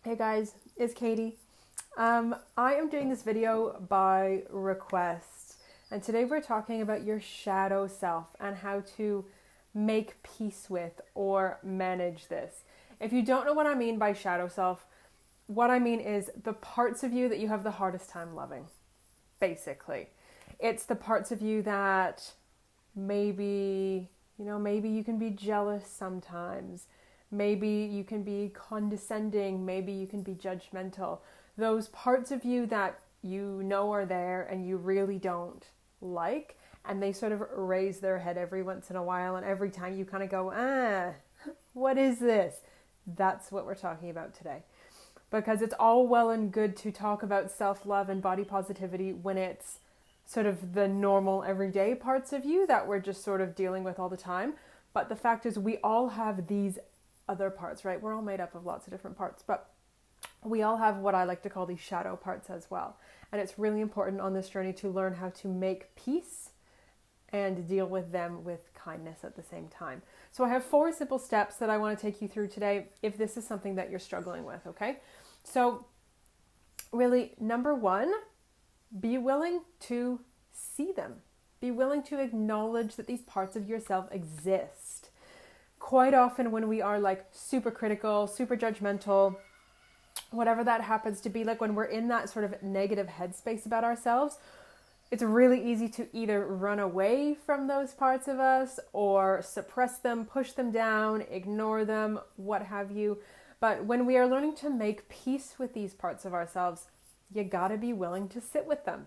Hey guys, it's Katie. I am doing this video by request, and today we're talking about your shadow self and how to make peace with or manage this. If you don't know what I mean by shadow self, what I mean is the parts of you that you have the hardest time loving, basically. It's the parts of you that maybe you can be jealous sometimes. Maybe you can be condescending. Maybe you can be judgmental. Those parts of you that you know are there and you really don't like, and they sort of raise their head every once in a while, and every time you kind of go, what is this? That's what we're talking about today. Because it's all well and good to talk about self-love and body positivity when it's sort of the normal everyday parts of you that we're just sort of dealing with all the time. But the fact is we all have these other parts, right? We're all made up of lots of different parts, but we all have what I like to call these shadow parts as well. And it's really important on this journey to learn how to make peace and deal with them with kindness at the same time. So I have 4 simple steps that I want to take you through today if this is something that you're struggling with, okay? So really, number 1, be willing to see them. Be willing to acknowledge that these parts of yourself exist. Quite often when we are like super critical, super judgmental, whatever that happens to be, like when we're in that sort of negative headspace about ourselves, it's really easy to either run away from those parts of us or suppress them, push them down, ignore them, what have you. But when we are learning to make peace with these parts of ourselves, you gotta be willing to sit with them,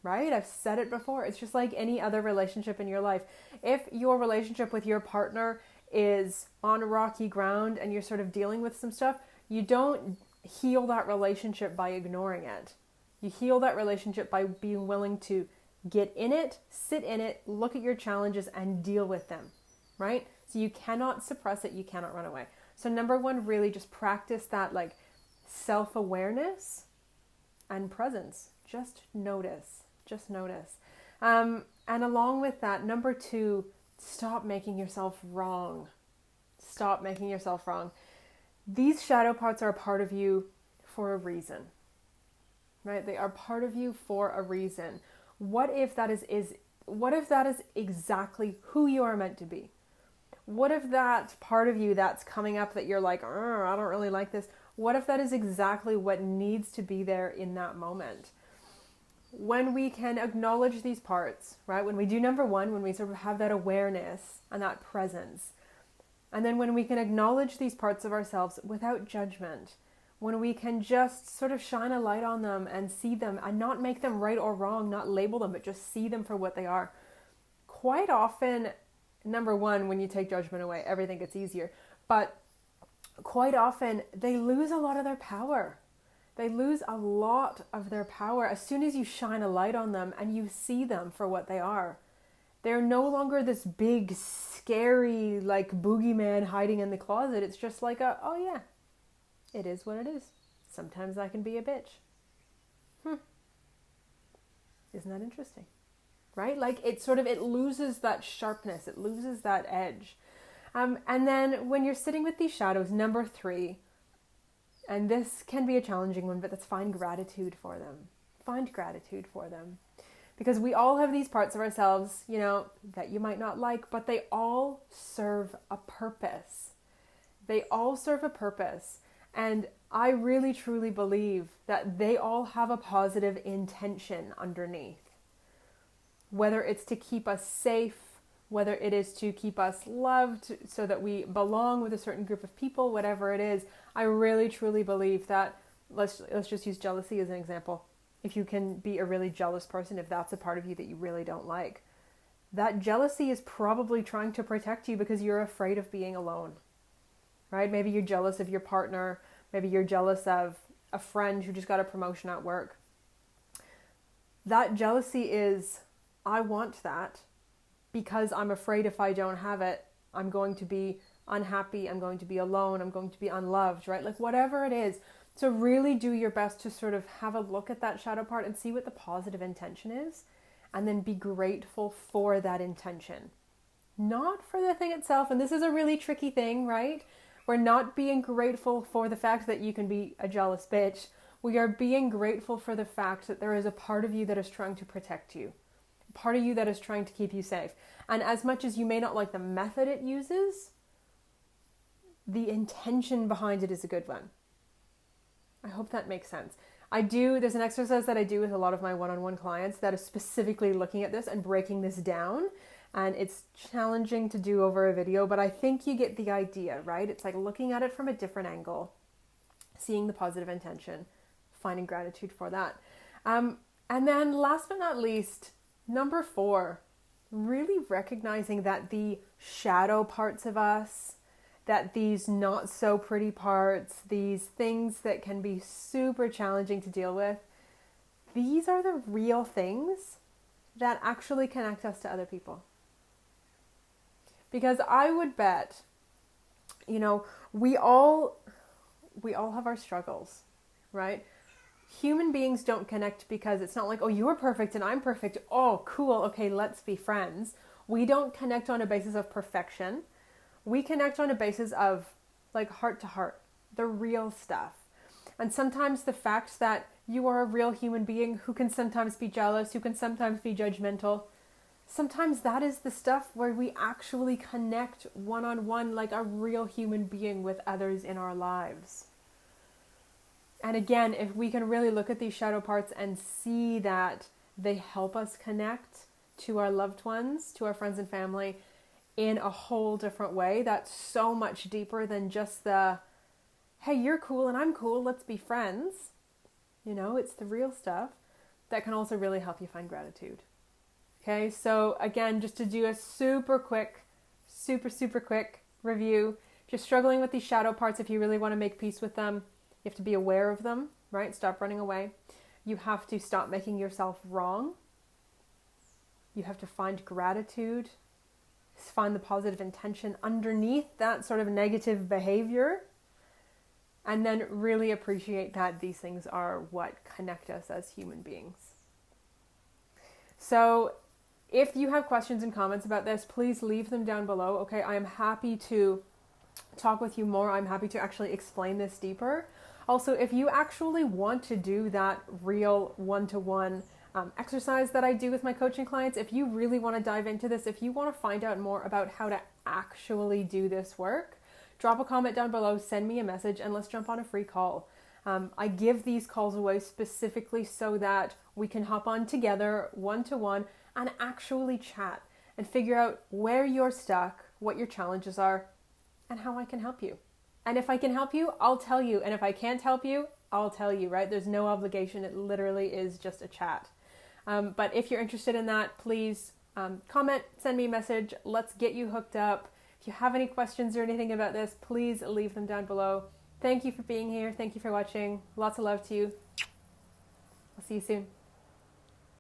right? I've said it before. It's just like any other relationship in your life. If your relationship with your partner is on rocky ground and you're sort of dealing with some stuff, you don't heal that relationship by ignoring it. You heal that relationship by being willing to get in it, sit in it, look at your challenges and deal with them, right? So you cannot suppress it, you cannot run away. So number 1, really just practice that like self-awareness and presence. Just notice. And along with that, number 2, stop making yourself wrong. Stop making yourself wrong. These shadow parts are a part of you for a reason, right? They are part of you for a reason. What if that is exactly who you are meant to be? What if that part of you that's coming up that you're like, I don't really like this. What if that is exactly what needs to be there in that moment? When we can acknowledge these parts, right? When we do number 1, when we sort of have that awareness and that presence, and then when we can acknowledge these parts of ourselves without judgment, when we can just sort of shine a light on them and see them and not make them right or wrong, not label them, but just see them for what they are. Quite often, number 1, when you take judgment away, everything gets easier. But quite often, they lose a lot of their power. They lose a lot of their power as soon as you shine a light on them and you see them for what they are. They're no longer this big, scary, like boogeyman hiding in the closet. It's just like oh yeah, it is what it is. Sometimes I can be a bitch. Isn't that interesting? Right? Like it loses that sharpness. It loses that edge. And then when you're sitting with these shadows, number 3, and this can be a challenging one, but that's find gratitude for them. Find gratitude for them. Because we all have these parts of ourselves, that you might not like, but they all serve a purpose. They all serve a purpose. And I really truly believe that they all have a positive intention underneath. Whether it's to keep us safe, whether it is to keep us loved so that we belong with a certain group of people, whatever it is, I really truly believe that, let's just use jealousy as an example. If you can be a really jealous person, if that's a part of you that you really don't like, that jealousy is probably trying to protect you because you're afraid of being alone, right? Maybe you're jealous of your partner. Maybe you're jealous of a friend who just got a promotion at work. That jealousy is, I want that, because I'm afraid if I don't have it, I'm going to be unhappy, I'm going to be alone, I'm going to be unloved, right? Like whatever it is. So really do your best to sort of have a look at that shadow part and see what the positive intention is, and then be grateful for that intention. Not for the thing itself, and this is a really tricky thing, right? We're not being grateful for the fact that you can be a jealous bitch. We are being grateful for the fact that there is a part of you that is trying to protect you, a part of you that is trying to keep you safe. And as much as you may not like the method it uses, the intention behind it is a good one. I hope that makes sense. There's an exercise that I do with a lot of my one-on-one clients that is specifically looking at this and breaking this down. And it's challenging to do over a video, but I think you get the idea, right? It's like looking at it from a different angle, seeing the positive intention, finding gratitude for that. And then last but not least, number 4, really recognizing that the shadow parts of us, that these not so pretty parts, these things that can be super challenging to deal with, these are the real things that actually connect us to other people. Because I would bet, we all have our struggles, right? Human beings don't connect because it's not like, oh, you're perfect and I'm perfect. Oh, cool. Okay, let's be friends. We don't connect on a basis of perfection. We connect on a basis of like heart to heart, the real stuff. And sometimes the fact that you are a real human being who can sometimes be jealous, who can sometimes be judgmental, sometimes that is the stuff where we actually connect one-on-one like a real human being with others in our lives. And again, if we can really look at these shadow parts and see that they help us connect to our loved ones, to our friends and family in a whole different way, that's so much deeper than just the, hey, you're cool and I'm cool, let's be friends. It's the real stuff that can also really help you find gratitude. Okay, so again, just to do a super quick review. If you're struggling with these shadow parts, if you really want to make peace with them, you have to be aware of them, right? Stop running away. You have to stop making yourself wrong. You have to find gratitude, find the positive intention underneath that sort of negative behavior, and then really appreciate that these things are what connect us as human beings. So if you have questions and comments about this, please leave them down below. Okay, I am happy to talk with you more. I'm happy to actually explain this deeper. Also, if you actually want to do that real one-to-one exercise that I do with my coaching clients, if you really want to dive into this, if you want to find out more about how to actually do this work, drop a comment down below, send me a message, and let's jump on a free call. I give these calls away specifically so that we can hop on together one-to-one and actually chat and figure out where you're stuck, what your challenges are, and how I can help you. And if I can help you, I'll tell you. And if I can't help you, I'll tell you, right? There's no obligation. It literally is just a chat. But if you're interested in that, please comment, send me a message. Let's get you hooked up. If you have any questions or anything about this, please leave them down below. Thank you for being here. Thank you for watching. Lots of love to you. I'll see you soon.